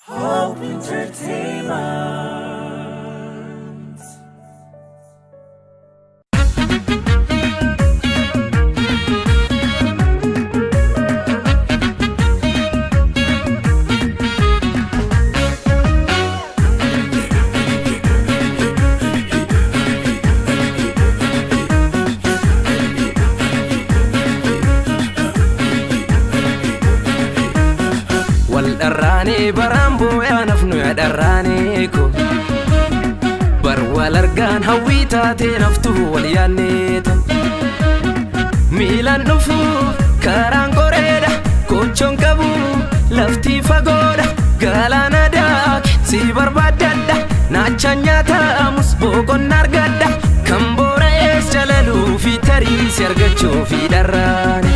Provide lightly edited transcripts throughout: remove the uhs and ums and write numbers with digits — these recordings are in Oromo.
Hope Entertainment. Darrani barambo ya nafnu ya darrani ko bar walargan hawita te naftu wal yaneta milan nufu karan koreda kochon kabu lafti fagoda galana dak si barbadada nachanya ta amus bogon nargada kambora es jalalu fi tari sergacho fi darrani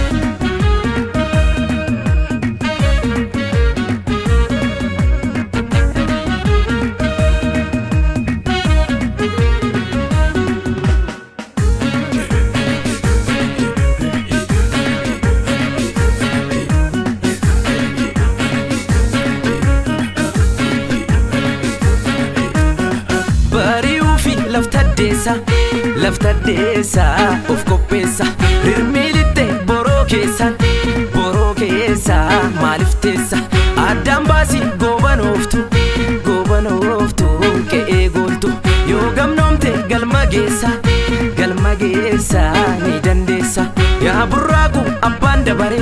lafta desa of kopesa dirmilite borokesa maliftesa adam basi gobanoftu ke egoltu yo gamnomte galmagesa ni dandesa ya buraku abanda bare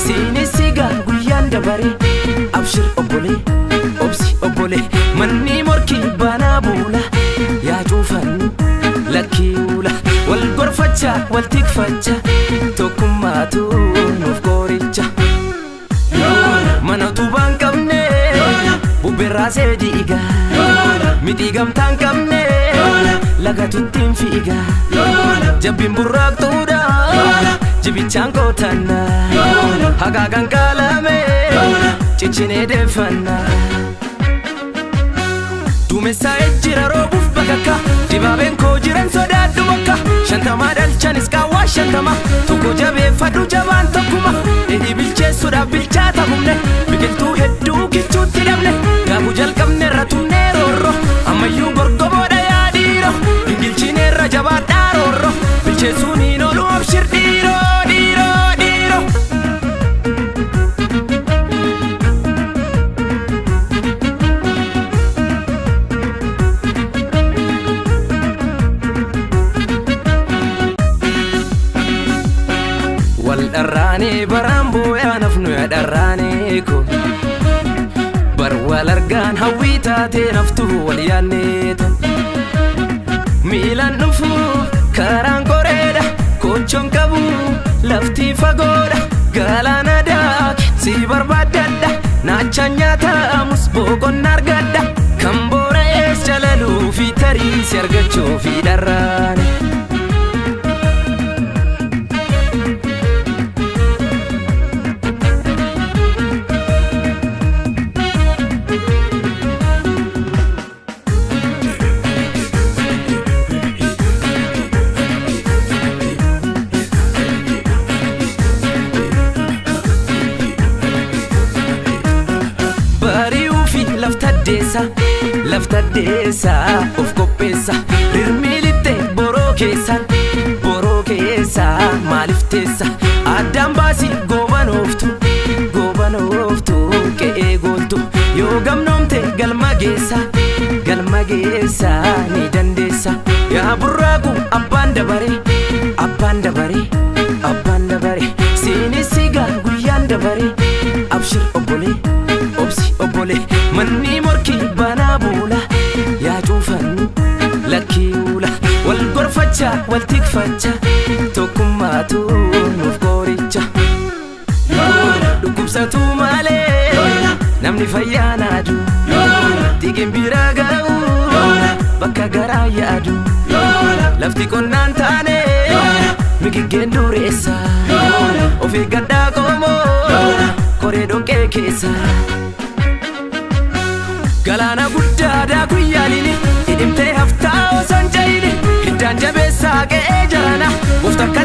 sini siga guyanda bare abshir obole obsi obole manni morki bana bula ya jufan lakiula wal gorfacha wal tikfacha tokumatu of goricha manatu bankamne buberase diga mitigam tankamne laga tutim figa jabim burak tuda jibichanko tanna hagagan kalame chichine defana Tumesa ejira robuf bakaka dibaben ko jiran sodadu makka shantama dalchanis ka washantama toko jabe fadu jaban takuma edi bilche soda bilchata humne bigiltu heddu kichutti damne gabu jalkamne ratunne rorro amayu gorgoboda yadiro bigilchine rajaba darorro bilche suni no lu abshir diro darrani barambo ya nafnu ya darrani ko bar walargan hawita te naftu wal yaneta milan nufu karan koreda kochon kabu lafti fagoda galana dak si barbadada nachanya ta amus bogon nargada kambora es jalalu fi tari sergacho fi darrani lafta desa of kopesa dirmilite borokesa maliftesa adam basi gobanoftu ke egoltu yo gamnomte galmagesa ni dandesa ya buraku abanda bare sini siga guyanda bare abshir obole obsi obole manni morki bana bula ya jufan lakiula wal gorfacha wal tikfacha tokumatu of goricha dukumsatu male namni fayanadu tigimbira gau bakka gara yaadu lafti konnan tane migigenduresa ofi gadda komo kore donke kesa galana guddada guyyalini idimte hafta osan jayini hiddan jabesa ke jarana muftakka